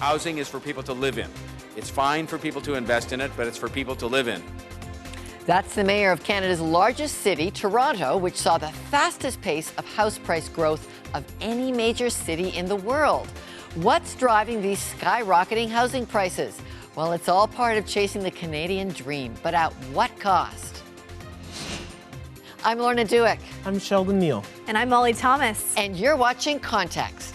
Housing is for people to live in. It's fine for people to invest in it, but it's for people to live in. That's the mayor of Canada's largest city, Toronto, which saw the fastest pace of house price growth of any major city in the world. What's driving these skyrocketing housing prices? Well, it's all part of chasing the Canadian dream, but at what cost? I'm Lorna Dueck. I'm Sheldon Neal. And I'm Molly Thomas. And you're watching Context.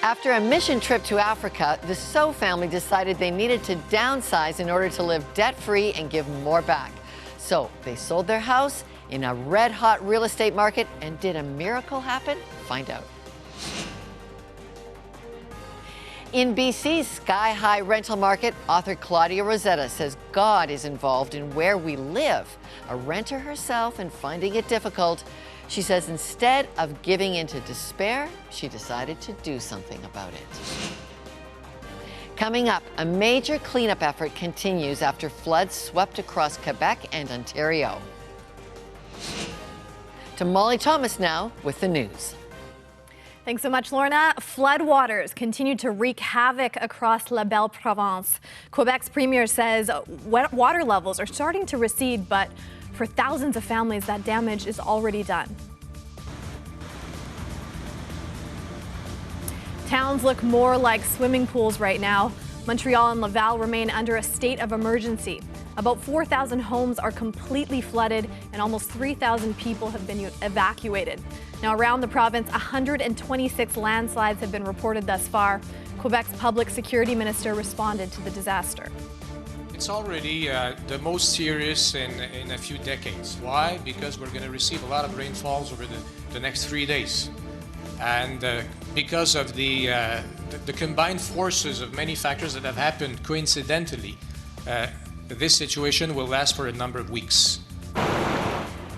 After a mission trip to Africa, the So family decided they needed to downsize in order to live debt-free and give more back. So they sold their house in a red-hot real estate market, and did a miracle happen? Find out. In BC's sky-high rental market, author Claudia Rosetta says God is involved in where we live. A renter herself and finding it difficult, she says instead of giving into despair, she decided to do something about it. Coming up, a major cleanup effort continues after floods swept across Quebec and Ontario. To Molly Thomas now with the news. Thanks so much, Lorna. Floodwaters continue to wreak havoc across La Belle Province. Quebec's premier says water levels are starting to recede, but for thousands of families, that damage is already done. Towns look more like swimming pools right now. Montreal and Laval remain under a state of emergency. About 4,000 homes are completely flooded and almost 3,000 people have been evacuated. Now, around the province, 126 landslides have been reported thus far. Quebec's public security minister responded to the disaster. It's already the most serious in a few decades. Why? Because we're going to receive a lot of rainfalls over the next 3 days. And because of the combined forces of many factors that have happened coincidentally, this situation will last for a number of weeks.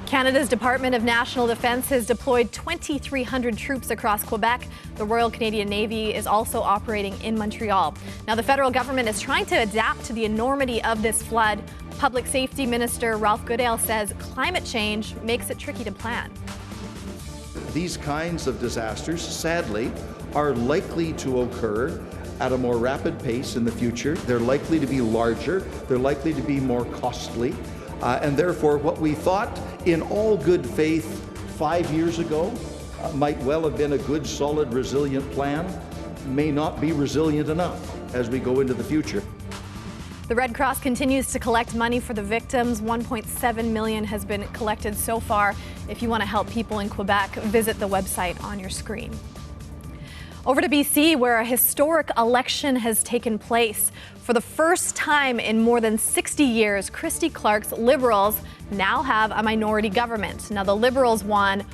Canada's Department of National Defence has deployed 2,300 troops across Quebec. The Royal Canadian Navy is also operating in Montreal. Now, the federal government is trying to adapt to the enormity of this flood. Public Safety Minister Ralph Goodale says climate change makes it tricky to plan. These kinds of disasters, sadly, are likely to occur at a more rapid pace in the future. They're likely to be larger. They're likely to be more costly. And therefore, what we thought in all good faith 5 years ago might well have been a good, solid, resilient plan may not be resilient enough as we go into the future. The Red Cross continues to collect money for the victims. $1.7 million has been collected so far. If you want to help people in Quebec, visit the website on your screen. Over to BC, where a historic election has taken place. For the first time in more than 60 years, Christy Clark's Liberals now have a minority government. Now, the Liberals won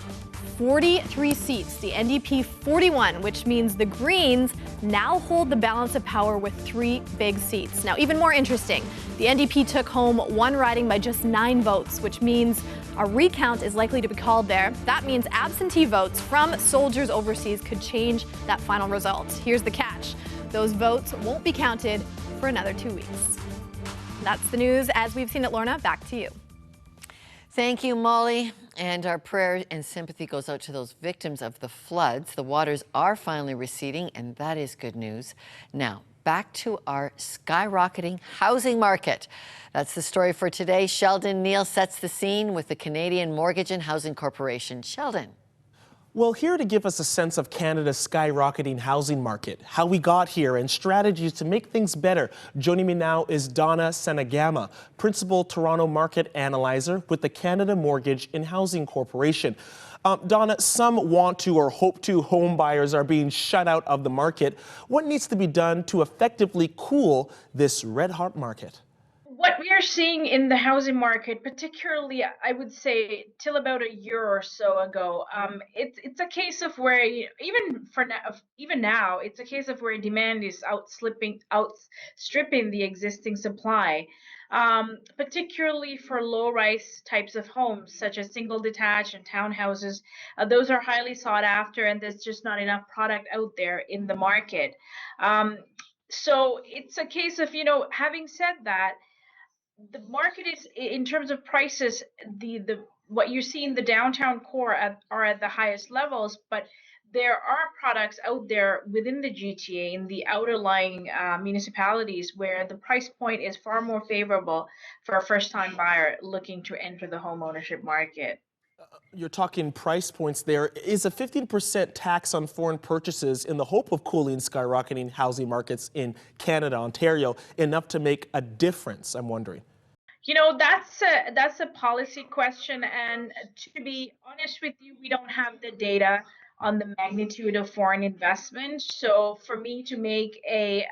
43 seats, the NDP 41, which means the Greens now hold the balance of power with 3 big seats. Now, even more interesting, the NDP took home one riding by just 9 votes, which means a recount is likely to be called there. That means absentee votes from soldiers overseas could change that final result. Here's the catch. Those votes won't be counted for another 2 weeks. That's the news as we've seen it. Lorna, back to you. Thank you, Molly. And our prayer and sympathy goes out to those victims of the floods. The waters are finally receding, and that is good news. Now, back to our skyrocketing housing market. That's the story for today. Sheldon Neal sets the scene with the Canadian Mortgage and Housing Corporation. Sheldon. Well, here to give us a sense of Canada's skyrocketing housing market, how we got here, and strategies to make things better. Joining me now is Donna Senagama, Principal Toronto Market Analyzer with the Canada Mortgage and Housing Corporation. Donna, some want to or hope to home buyers are being shut out of the market. What needs to be done to effectively cool this red-hot market? What we are seeing in the housing market, particularly, I would say, till about a year or so ago, it's a case of where even now, it's a case of where demand is outstripping the existing supply, particularly for low-rise types of homes, such as single detached and townhouses. Those are highly sought after, and there's just not enough product out there in the market. So it's a case of, having said that, the market is, in terms of prices, the what you see in the downtown core are at the highest levels, but there are products out there within the GTA in the outer lying municipalities where the price point is far more favorable for a first-time buyer looking to enter the home ownership market. You're talking price points there. Is a 15% tax on foreign purchases in the hope of cooling skyrocketing housing markets in Canada, Ontario, enough to make a difference, I'm wondering? You know, that's a policy question, and to be honest with you, we don't have the data on the magnitude of foreign investment. So for me to make a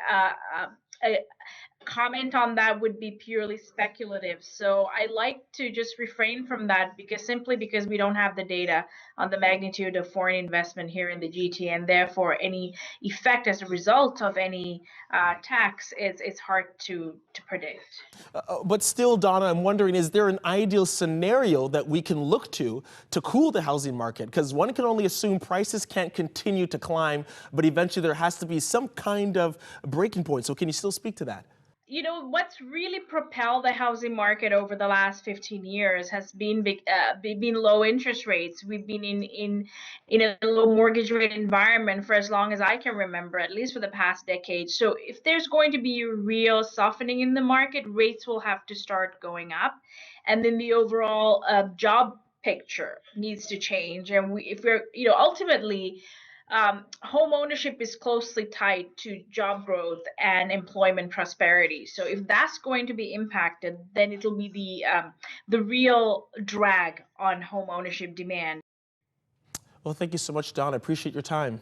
comment on that would be purely speculative. So I like to just refrain from that because simply because we don't have the data on the magnitude of foreign investment here in the GTA, and therefore any effect as a result of any tax it's hard to predict. But still, Donna, I'm wondering, is there an ideal scenario that we can look to cool the housing market? Because one can only assume prices can't continue to climb, but eventually there has to be some kind of breaking point. So can you still speak to that? You know, what's really propelled the housing market over the last 15 years has been low interest rates. We've been in a low mortgage rate environment for as long as I can remember, at least for the past decade. So if there's going to be a real softening in the market, rates will have to start going up, and then the overall job picture needs to change. And if we're, you know, ultimately home ownership is closely tied to job growth and employment prosperity. So if that's going to be impacted, then it'll be the real drag on home ownership demand. Well, thank you so much, Donna. I appreciate your time.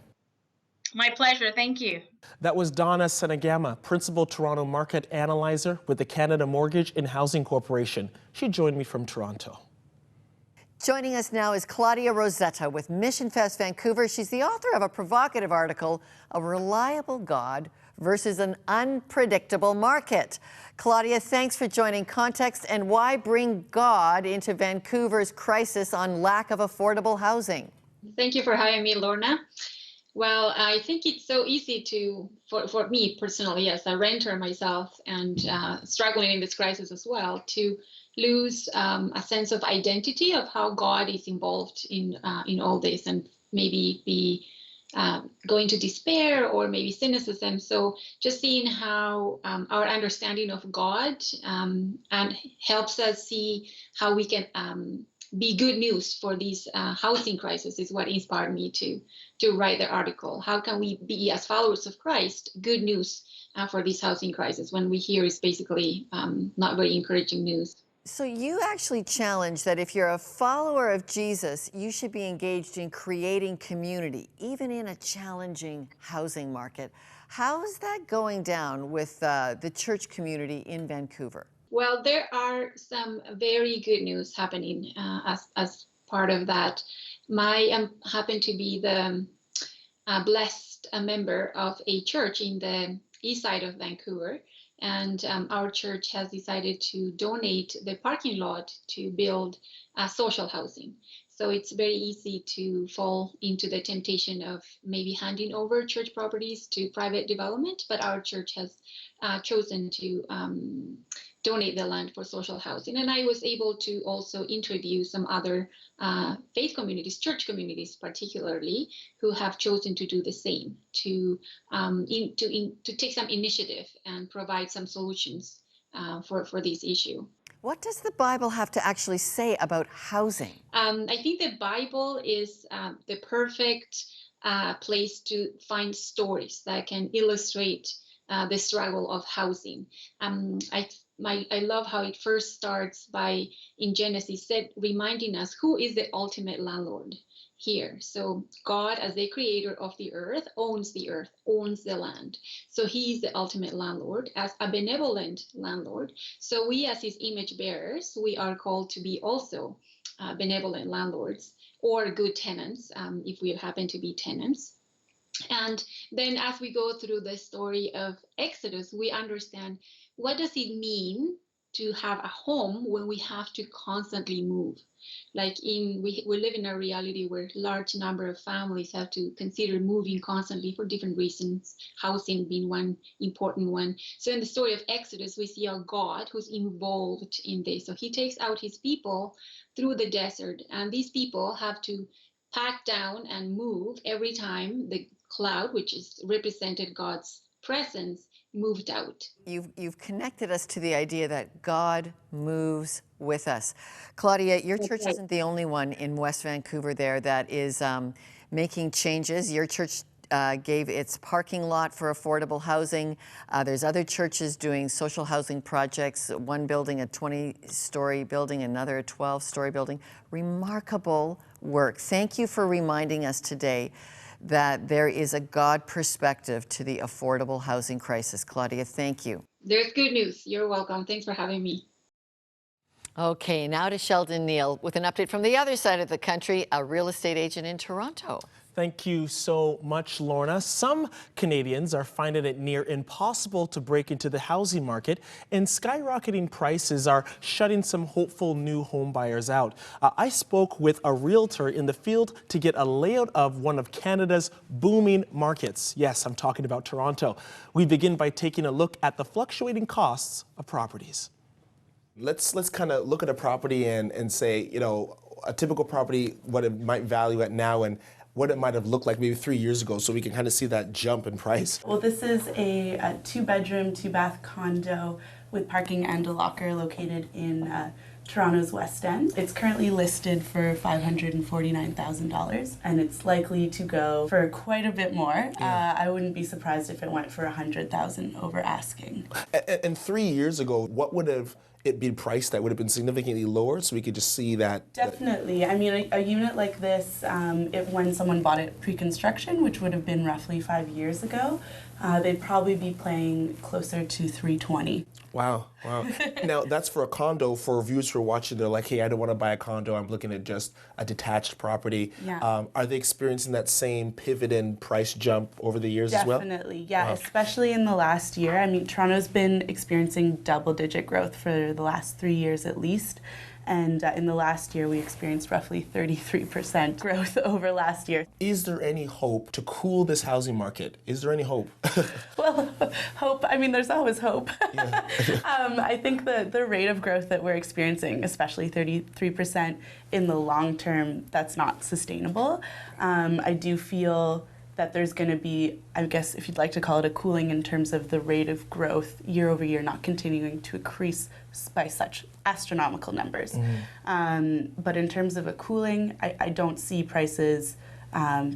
My pleasure. Thank you. That was Donna Senagama, Principal Toronto Market Analyzer with the Canada Mortgage and Housing Corporation. She joined me from Toronto. Joining us now is Claudia Rosetta with Mission Fest Vancouver. She's the author of a provocative article, A Reliable God versus an Unpredictable Market. Claudia, thanks for joining Context. And why bring God into Vancouver's crisis on lack of affordable housing? Thank you for having me, Lorna. Well, I think it's so easy for me personally, as a renter myself and struggling in this crisis as well, to lose a sense of identity of how God is involved in all this, and maybe be going to despair or maybe cynicism. So just seeing how our understanding of God and helps us see how we can be good news for these housing crisis is what inspired me to write the article. How can we be, as followers of Christ, good news for this housing crisis when we hear is basically not very encouraging news? So you actually challenge that if you're a follower of Jesus, you should be engaged in creating community, even in a challenging housing market. How is that going down with the church community in Vancouver? Well, there are some very good news happening as part of that. I happen to be the blessed member of a church in the east side of Vancouver. And our church has decided to donate the parking lot to build social housing. So it's very easy to fall into the temptation of maybe handing over church properties to private development, but our church has chosen to donate the land for social housing. And I was able to also interview some other faith communities, church communities particularly, who have chosen to do the same, to take some initiative and provide some solutions for this issue. What does the Bible have to actually say about housing? I think the Bible is the perfect place to find stories that can illustrate the struggle of housing. I love how it first starts by, in Genesis, reminding us who is the ultimate landlord here. So God, as the creator of the earth, owns the land. So he is the ultimate landlord, as a benevolent landlord. So we, as his image bearers, we are called to be also benevolent landlords, or good tenants, if we happen to be tenants. And then as we go through the story of Exodus, we understand, what does it mean to have a home when we have to constantly move. Like we live in a reality where large number of families have to consider moving constantly for different reasons, housing being one important one. So in the story of Exodus, we see a God who's involved in this. So he takes out his people through the desert, and these people have to pack down and move every time the cloud, which is represented God's presence, moved out. You've connected us to the idea that God moves with us. Claudia, your church isn't the only one in West Vancouver there that is making changes. Your church gave its parking lot for affordable housing. There's other churches doing social housing projects, one building a 20-story building, another a 12-story building. Remarkable work. Thank you for reminding us today that there is a God perspective to the affordable housing crisis. Claudia, thank you. There's good news. You're welcome. Thanks for having me. Okay, now to Sheldon Neal with an update from the other side of the country, a real estate agent in Toronto. Thank you so much, Lorna. Some Canadians are finding it near impossible to break into the housing market, and skyrocketing prices are shutting some hopeful new home buyers out. I spoke with a realtor in the field to get a layout of one of Canada's booming markets. Yes, I'm talking about Toronto. We begin by taking a look at the fluctuating costs of properties. Let's kind of look at a property and say, you know, a typical property, what it might value at now and what it might have looked like maybe 3 years ago, so we can kind of see that jump in price. Well, this is a 2-bedroom, 2-bath condo with parking and a locker located in Toronto's West End. It's currently listed for $549,000, and it's likely to go for quite a bit more. I wouldn't be surprised if it went for $100,000 over asking. And 3 years ago, what would have it been priced at? Would have been significantly lower, so we could just see that? Definitely. I mean, a unit like this, when someone bought it pre-construction, which would have been roughly 5 years ago, they'd probably be paying closer to $320,000. Wow, wow. Now, that's for a condo. For viewers who are watching, they're like, hey, I don't want to buy a condo. I'm looking at just a detached property. Yeah. Are they experiencing that same pivot in price jump over the years as well? Definitely, yeah, especially in the last year. I mean, Toronto's been experiencing double-digit growth for the last 3 years at least. And in the last year, we experienced roughly 33% growth over last year. Is there any hope to cool this housing market? Is there any hope? Well, hope, I mean, there's always hope. Yeah. I think the rate of growth that we're experiencing, especially 33% in the long term, that's not sustainable. I do feel that there's going to be, I guess if you'd like to call it a cooling in terms of the rate of growth year over year, not continuing to increase by such astronomical numbers. Mm-hmm. But in terms of a cooling, I don't see prices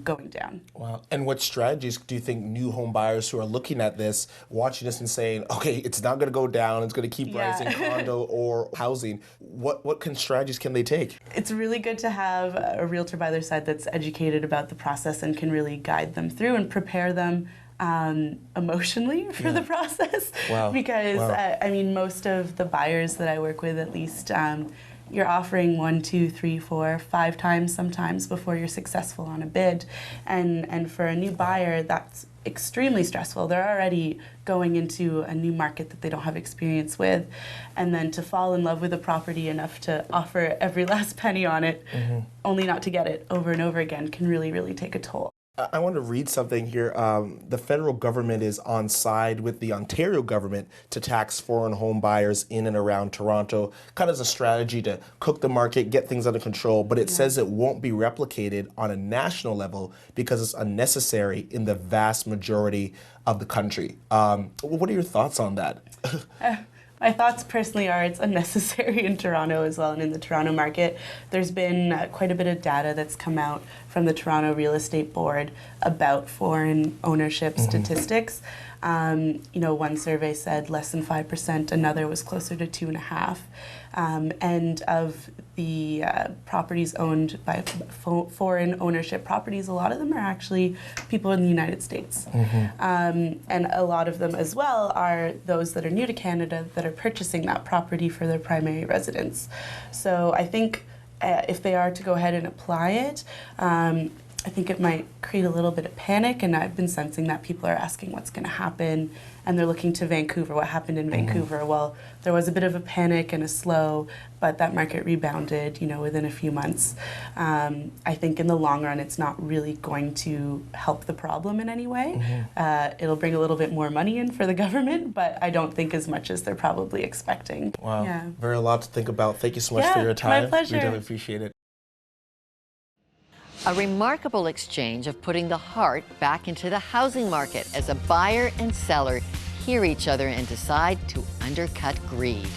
going down. Wow. And what strategies do you think new home buyers who are looking at this, watching this and saying, okay, it's not going to go down, it's going to keep rising, condo or housing, what strategies can they take? It's really good to have a realtor by their side that's educated about the process and can really guide them through and prepare them emotionally for the process. Wow. Because, I mean, most of the buyers that I work with, at least, you're offering 1, 2, 3, 4, 5 times sometimes before you're successful on a bid. And for a new buyer, that's extremely stressful. They're already going into a new market that they don't have experience with. And then to fall in love with a property enough to offer every last penny on it, only not to get it over and over again, can really, really take a toll. I want to read something here. The federal government is on side with the Ontario government to tax foreign home buyers in and around Toronto, kind of as a strategy to cook the market, get things under control, but it says it won't be replicated on a national level because it's unnecessary in the vast majority of the country. What are your thoughts on that? My thoughts personally are it's unnecessary in Toronto as well and in the Toronto market. There's been quite a bit of data that's come out from the Toronto Real Estate Board about foreign ownership statistics. You know, one survey said less than 5%, another was closer to 2.5%. And of the properties owned by foreign ownership properties, a lot of them are actually people in the United States. And a lot of them as well are those that are new to Canada that are purchasing that property for their primary residence. So I think if they are to go ahead and apply it, I think it might create a little bit of panic, and I've been sensing that people are asking what's going to happen, and they're looking to Vancouver. What happened in Vancouver? Well, there was a bit of a panic and a slow, but that market rebounded, you know, within a few months. I think in the long run, it's not really going to help the problem in any way. It'll bring a little bit more money in for the government, but I don't think as much as they're probably expecting. Wow, Yeah. very a lot to think about. Thank you so much Yeah, for your time. my pleasure. We really appreciate it. A remarkable exchange of putting the heart back into the housing market as a buyer and seller hear each other and decide to undercut greed.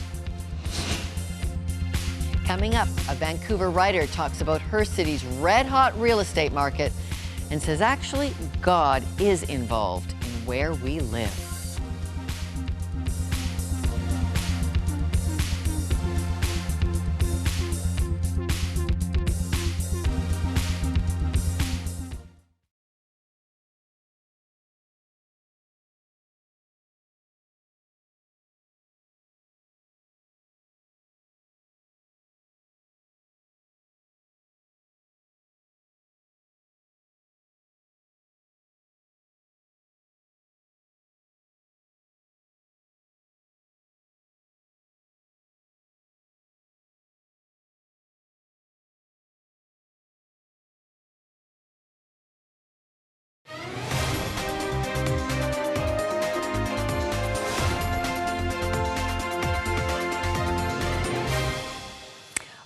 Coming up, a Vancouver writer talks about her city's red-hot real estate market and says actually God is involved in where we live.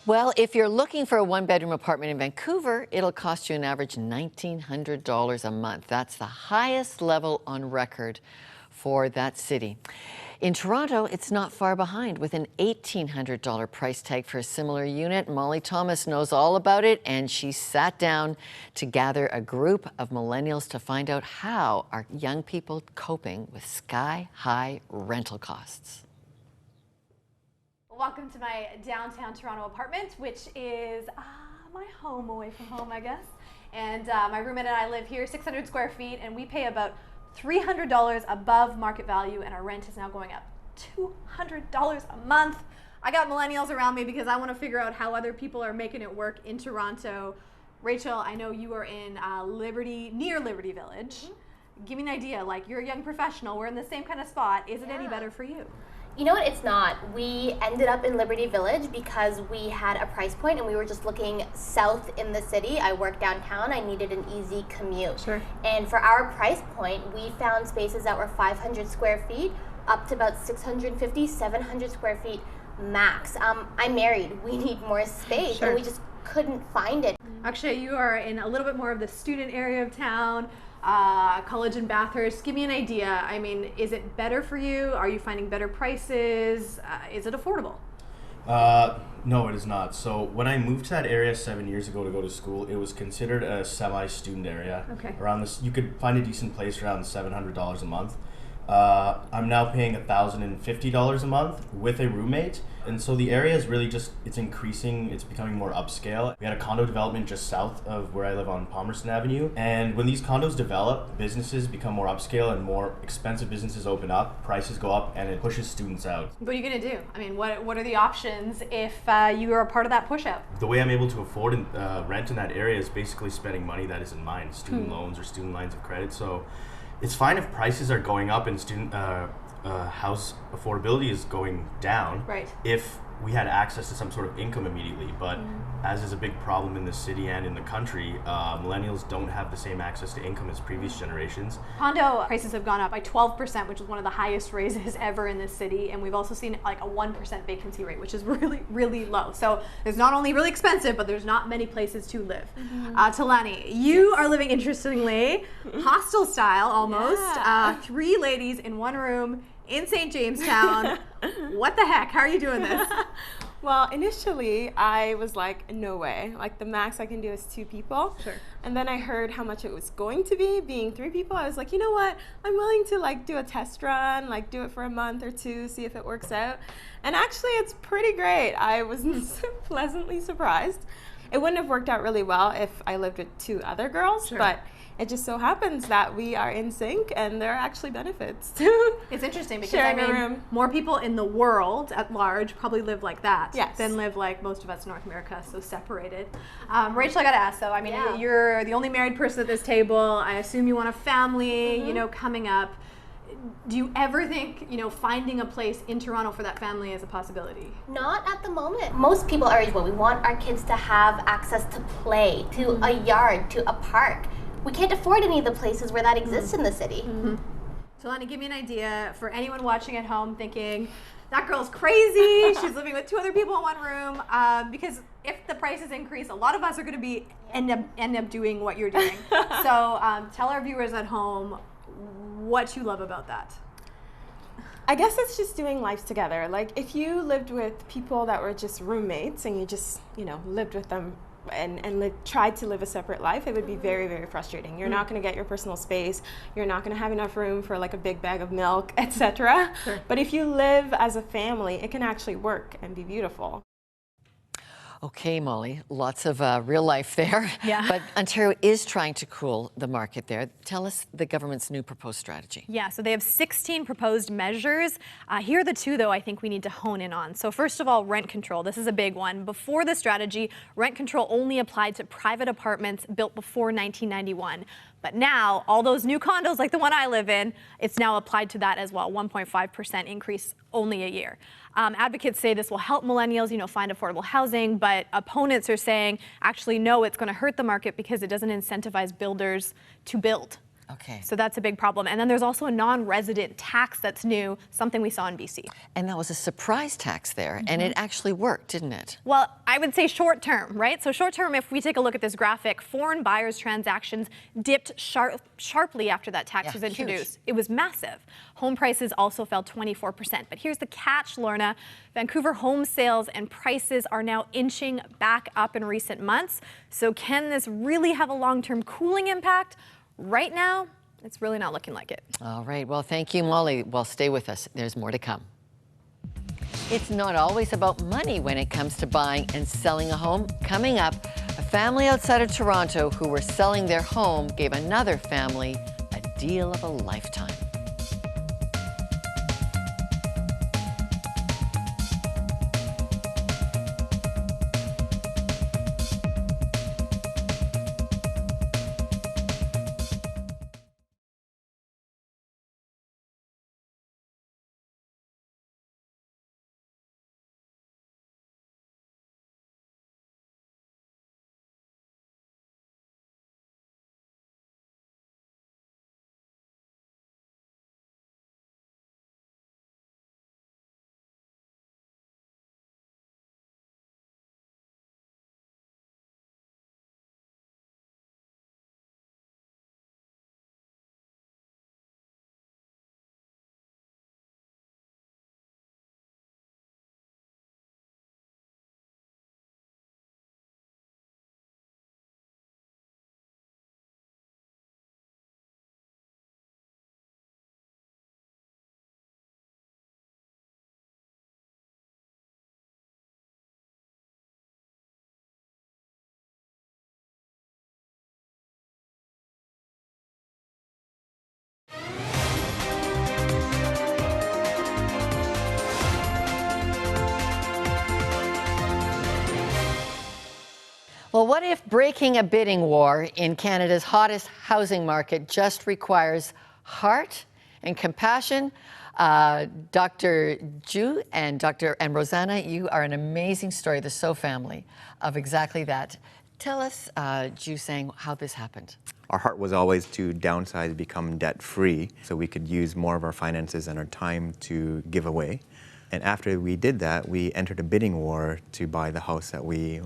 Well, if you're looking for a one-bedroom apartment in Vancouver, it'll cost you an average $1,900 a month. That's the highest level on record for that city. In Toronto, it's not far behind with an $1,800 price tag for a similar unit. Molly Thomas knows all about it, and she sat down to gather a group of millennials to find out how are young people coping with sky-high rental costs. Welcome to my downtown Toronto apartment, which is my home away from home, I guess. And my roommate and I live here, 600 square feet, and we pay about $300 above market value, and our rent is now going up $200 a month. I got millennials around me because I want to figure out how other people are making it work in Toronto. Rachel, I know you are in near Liberty Village. Give me an idea, like you're a young professional, we're in the same kind of spot. Is it any better for you? You know what, it's not. We ended up in Liberty Village because we had a price point and we were just looking south in the city. I work downtown, I needed an easy commute. Sure. And for our price point, we found spaces that were 500 square feet up to about 650, 700 square feet max. I'm married, we need more space, Sure. and we just couldn't find it. Actually, you are in a little bit more of the student area of town. College and Bathurst. Give me an idea. I mean, is it better for you? Are you finding better prices? Is it affordable? No, it is not. So when I moved to that area 7 years ago to go to school, it was considered a semi-student area. Okay. Around this, you could find a decent place around $700 a month. I'm now paying $1,050 a month with a roommate. And so the area is really just, it's increasing, it's becoming more upscale. We had a condo development just south of where I live on Palmerston Avenue. And when these condos develop, businesses become more upscale and more expensive businesses open up, prices go up, and it pushes students out. What are you going to do? I mean, what are the options if you are a part of that push out? The way I'm able to afford rent in that area is basically spending money that isn't mine, student loans or student lines of credit. So it's fine if prices are going up and student house affordability is going down. Right. If we had access to some sort of income immediately, but as is a big problem in the city and in the country, millennials don't have the same access to income as previous generations. Condo prices have gone up by 12%, which is one of the highest raises ever in this city, and we've also seen like a 1% vacancy rate, which is really, really low. So it's not only really expensive, but there's not many places to live. Talani, you are living interestingly, hostel style almost, 3 ladies in one room in St. Jamestown. What the heck? How are you doing this? Well, initially I was like, no way. Like the max I can do is 2 people. Sure. And then I heard how much it was going to be, being 3 people. I was like, you know what? I'm willing to like do a test run, like do it for a month or 2, see if it works out. And actually it's pretty great. I was pleasantly surprised. It wouldn't have worked out really well if I lived with 2 other girls, Sure. but it just so happens that we are in sync, and there are actually benefits. It's interesting because sharing a room. More people in the world at large probably live like that Yes. than live like most of us in North America, so separated. Rachel, I got to ask though. I mean, Yeah. you're the only married person at this table. I assume you want a family, you know, coming up. Do you ever think, you know, finding a place in Toronto for that family is a possibility? Not at the moment. Most people are well, we want our kids to have access to play, to a yard, to a park. We can't afford any of the places where that exists in the city. So, Lana, give me an idea for anyone watching at home thinking, that girl's crazy, she's living with 2 other people in one room, because if the prices increase, a lot of us are going to end up doing what you're doing. So tell our viewers at home what you love about that. I guess it's just doing life together. Like if you lived with people that were just roommates and you just, you know, lived with them and tried to live a separate life, it would be very, very frustrating. You're not going to get your personal space. You're not going to have enough room for like a big bag of milk, etc. Sure. But if you live as a family, it can actually work and be beautiful. Okay, Molly, lots of real life there. Yeah. But Ontario is trying to cool the market there. Tell us the government's new proposed strategy. Yeah, so they have 16 proposed measures. Here are the 2, though, I think we need to hone in on. So first of all, rent control. This is a big one. Before the strategy, rent control only applied to private apartments built before 1991. But now, all those new condos like the one I live in, it's now applied to that as well, 1.5% increase only a year. Advocates say this will help millennials, you know, find affordable housing, but opponents are saying, actually, no, it's going to hurt the market because it doesn't incentivize builders to build. Okay. So that's a big problem. And then there's also a non-resident tax that's new, something we saw in BC. And that was a surprise tax there, and it actually worked, didn't it? Well, I would say short term, right? So short term, if we take a look at this graphic, foreign buyers' transactions dipped sharply after that tax was introduced. Huge. It was massive. Home prices also fell 24%. But here's the catch, Lorna. Vancouver home sales and prices are now inching back up in recent months. So can this really have a long-term cooling impact? Right now, it's really not looking like it. All right. Well, thank you, Molly. Well, stay with us. There's more to come. It's not always about money when it comes to buying and selling a home. Coming up, a family outside of Toronto who were selling their home gave another family a deal of a lifetime. Well, what if breaking a bidding war in Canada's hottest housing market just requires heart and compassion? Dr. Zhu and Dr. and Rosana, you are an amazing story, the So family, of exactly that. Tell us, Zhu, saying how this happened. Our heart was always to downsize, become debt-free, so we could use more of our finances and our time to give away. And after we did that, we entered a bidding war to buy the house that we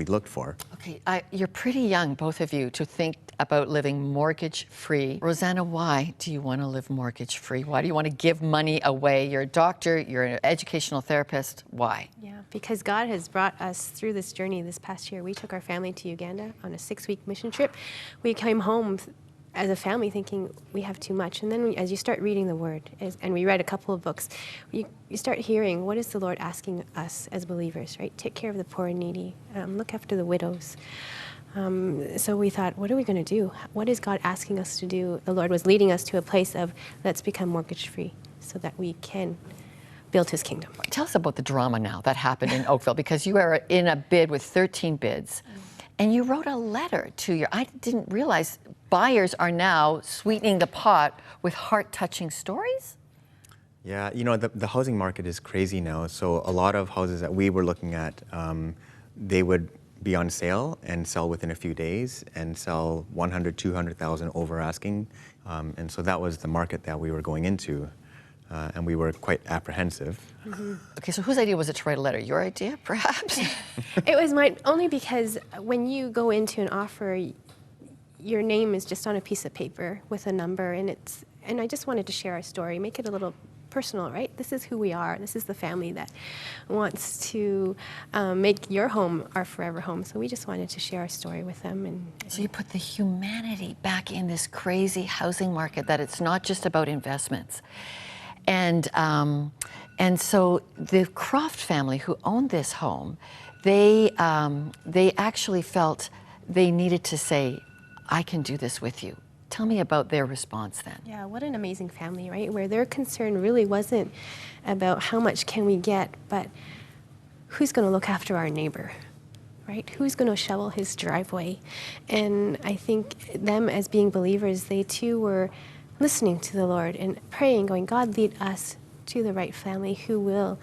looked for. Okay, you're pretty young, both of you, to think about living mortgage-free. Rosana, why do you want to live mortgage-free? Why do you want to give money away? You're a doctor, you're an educational therapist. Why? Yeah, because God has brought us through this journey this past year. We took our family to Uganda on a 6-week mission trip. We came home as a family thinking we have too much. And then as you start reading the Word, and we read a couple of books, you start hearing, what is the Lord asking us as believers, right? Take care of the poor and needy, look after the widows. So we thought, what are we going to do? What is God asking us to do? The Lord was leading us to a place of, let's become mortgage-free so that we can build his kingdom. Tell us about the drama now that happened in Oakville, because you were in a bid with 13 bids, and you wrote a letter to your, I didn't realize buyers are now sweetening the pot with heart-touching stories? Yeah, you know, the housing market is crazy now. So a lot of houses that we were looking at, they would be on sale and sell within a few days and sell 100, 200,000 over asking. And so that was the market that we were going into. And we were quite apprehensive. Mm-hmm. Okay, so whose idea was it to write a letter? Your idea, perhaps? It was mine, only because when you go into an offer, your name is just on a piece of paper with a number, and I just wanted to share our story, make it a little personal, right? This is who we are. This is the family that wants to make your home our forever home. So we just wanted to share our story with them. And so you put the humanity back in this crazy housing market, that it's not just about investments. And so the Croft family who owned this home, they actually felt they needed to say, I can do this with you. Tell me about their response then. Yeah, what an amazing family, right? Where their concern really wasn't about how much can we get, but who's going to look after our neighbor, right? Who's going to shovel his driveway? And I think them as being believers, they too were listening to the Lord and praying, going, God, lead us to the right family who will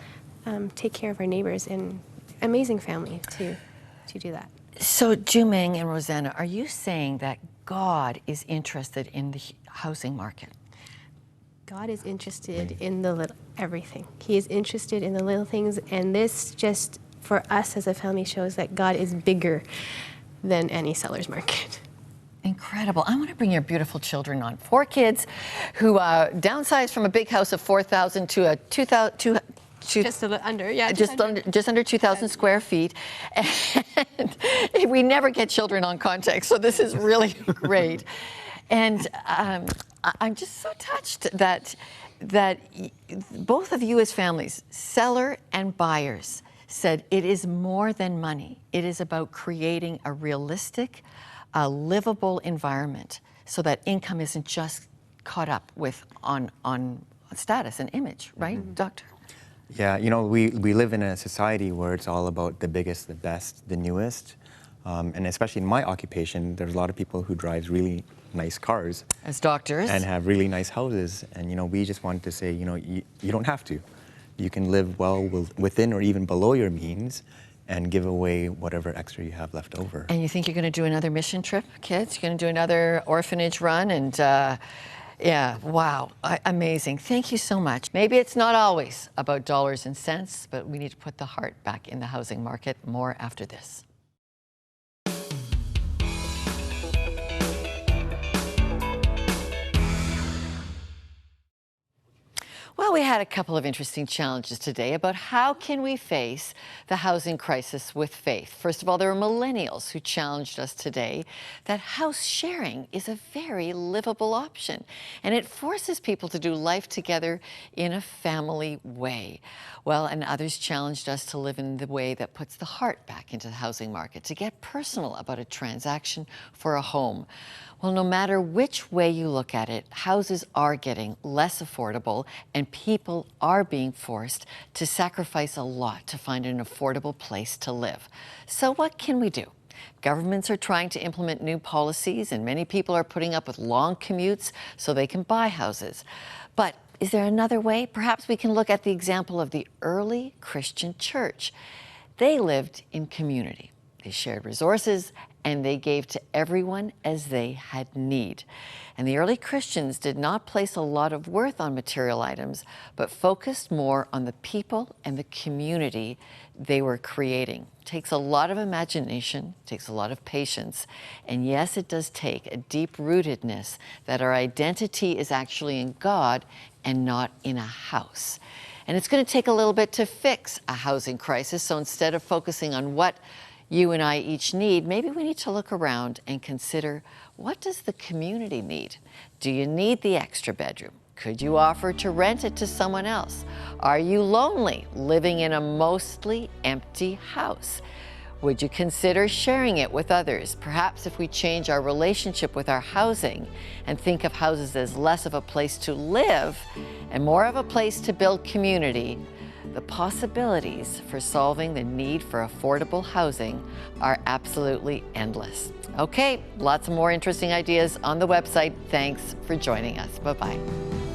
take care of our neighbors. And amazing family to do that. So Zhu and Rosana, are you saying that God is interested in the housing market? God is interested in the little everything. He is interested in the little things, and this just for us as a family shows that God is bigger than any seller's market. Incredible. I want to bring your beautiful children on. 4 kids who downsized from a big house of 4,000 to a 2,000. Just under, yeah. Just under 2,000 square feet. And we never get children on context, so this is really great. And I'm just so touched that both of you as families, seller and buyers, said it is more than money. It is about creating a realistic, livable environment so that income isn't just caught up with on status and image, right, Mm-hmm. Doctor? Yeah, you know, we live in a society where it's all about the biggest, the best, the newest. And especially in my occupation, there's a lot of people who drive really nice cars. As doctors. And have really nice houses. And, you know, we just wanted to say, you know, you don't have to. You can live well within or even below your means and give away whatever extra you have left over. And you think you're going to do another mission trip, kids? You're going to do another orphanage run? And yeah, wow, amazing. Thank you so much. Maybe it's not always about dollars and cents, but we need to put the heart back in the housing market. More after this. Well, we had a couple of interesting challenges today about how can we face the housing crisis with faith. First of all, there were millennials who challenged us today that house sharing is a very livable option, and it forces people to do life together in a family way. Well, and others challenged us to live in the way that puts the heart back into the housing market, to get personal about a transaction for a home. Well, no matter which way you look at it, houses are getting less affordable and people are being forced to sacrifice a lot to find an affordable place to live. So what can we do? Governments are trying to implement new policies and many people are putting up with long commutes so they can buy houses. But is there another way? Perhaps we can look at the example of the early Christian church. They lived in community. They shared resources and they gave to everyone as they had need. And the early Christians did not place a lot of worth on material items, but focused more on the people and the community they were creating. It takes a lot of imagination, takes a lot of patience, and yes, it does take a deep-rootedness that our identity is actually in God and not in a house. And it's going to take a little bit to fix a housing crisis, so instead of focusing on what you and I each need, maybe we need to look around and consider, what does the community need? Do you need the extra bedroom? Could you offer to rent it to someone else? Are you lonely living in a mostly empty house? Would you consider sharing it with others? Perhaps if we change our relationship with our housing and think of houses as less of a place to live and more of a place to build community, the possibilities for solving the need for affordable housing are absolutely endless. Okay, lots of more interesting ideas on the website. Thanks for joining us. Bye-bye.